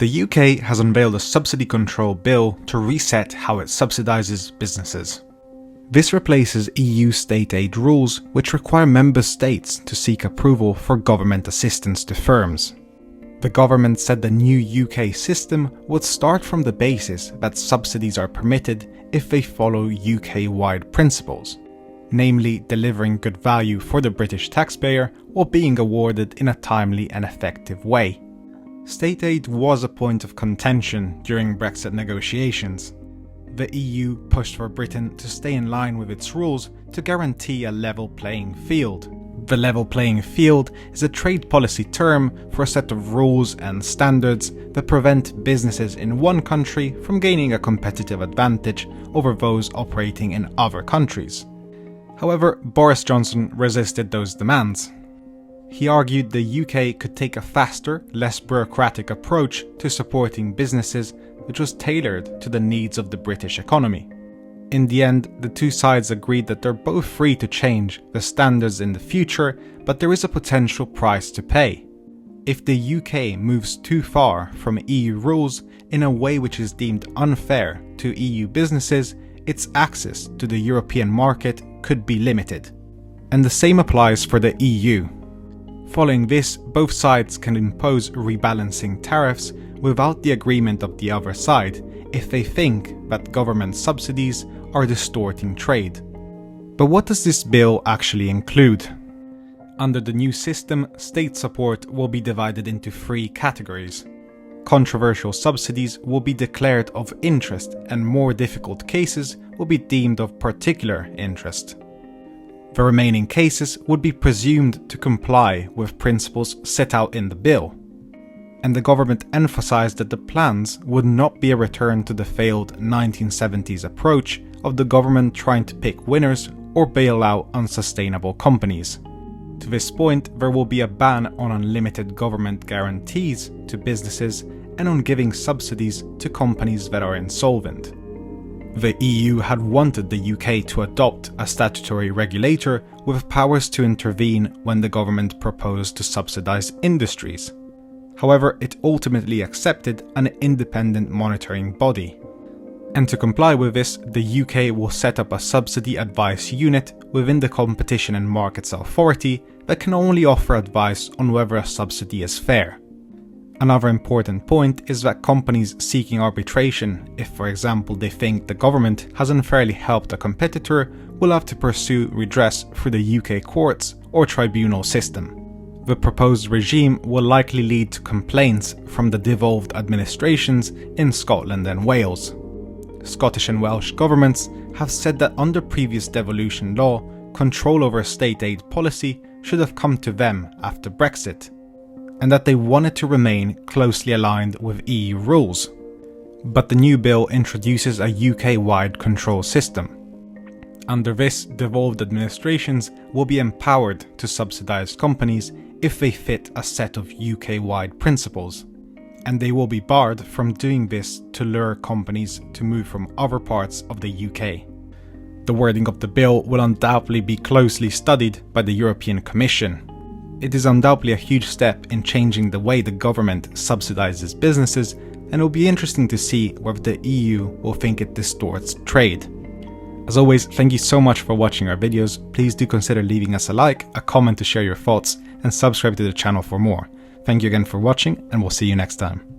The UK has unveiled a Subsidy Control Bill to reset how it subsidizes businesses. This replaces EU state aid rules which require member states to seek approval for government assistance to firms. The government said the new UK system would start from the basis that subsidies are permitted if they follow UK-wide principles, namely delivering good value for the British taxpayer or being awarded in a timely and effective way. State aid was a point of contention during Brexit negotiations. The EU pushed for Britain to stay in line with its rules to guarantee a level playing field. The level playing field is a trade policy term for a set of rules and standards that prevent businesses in one country from gaining a competitive advantage over those operating in other countries. However, Boris Johnson resisted those demands. He argued the UK could take a faster, less bureaucratic approach to supporting businesses which was tailored to the needs of the British economy. In the end, the two sides agreed that they're both free to change the standards in the future, but there is a potential price to pay. If the UK moves too far from EU rules in a way which is deemed unfair to EU businesses, its access to the European market could be limited. And the same applies for the EU. Following this, both sides can impose rebalancing tariffs without the agreement of the other side if they think that government subsidies are distorting trade. But what does this bill actually include? Under the new system, state support will be divided into three categories. Controversial subsidies will be declared of interest and more difficult cases will be deemed of particular interest. The remaining cases would be presumed to comply with principles set out in the bill. And the government emphasized that the plans would not be a return to the failed 1970s approach of the government trying to pick winners or bail out unsustainable companies. To this point, there will be a ban on unlimited government guarantees to businesses and on giving subsidies to companies that are insolvent. The EU had wanted the UK to adopt a statutory regulator with powers to intervene when the government proposed to subsidize industries. However, it ultimately accepted an independent monitoring body. And to comply with this, the UK will set up a subsidy advice unit within the Competition and Markets Authority that can only offer advice on whether a subsidy is fair. Another important point is that companies seeking arbitration, if for example they think the government has unfairly helped a competitor, will have to pursue redress through the UK courts or tribunal system. The proposed regime will likely lead to complaints from the devolved administrations in Scotland and Wales. Scottish and Welsh governments have said that under previous devolution law, control over state aid policy should have come to them after Brexit, and that they wanted to remain closely aligned with EU rules. But the new bill introduces a UK-wide control system. Under this, devolved administrations will be empowered to subsidize companies if they fit a set of UK-wide principles, and they will be barred from doing this to lure companies to move from other parts of the UK. The wording of the bill will undoubtedly be closely studied by the European Commission. It is undoubtedly a huge step in changing the way the government subsidizes businesses, and it will be interesting to see whether the EU will think it distorts trade. As always, thank you so much for watching our videos. Please do consider leaving us a like, a comment to share your thoughts, and subscribe to the channel for more. Thank you again for watching, and we'll see you next time.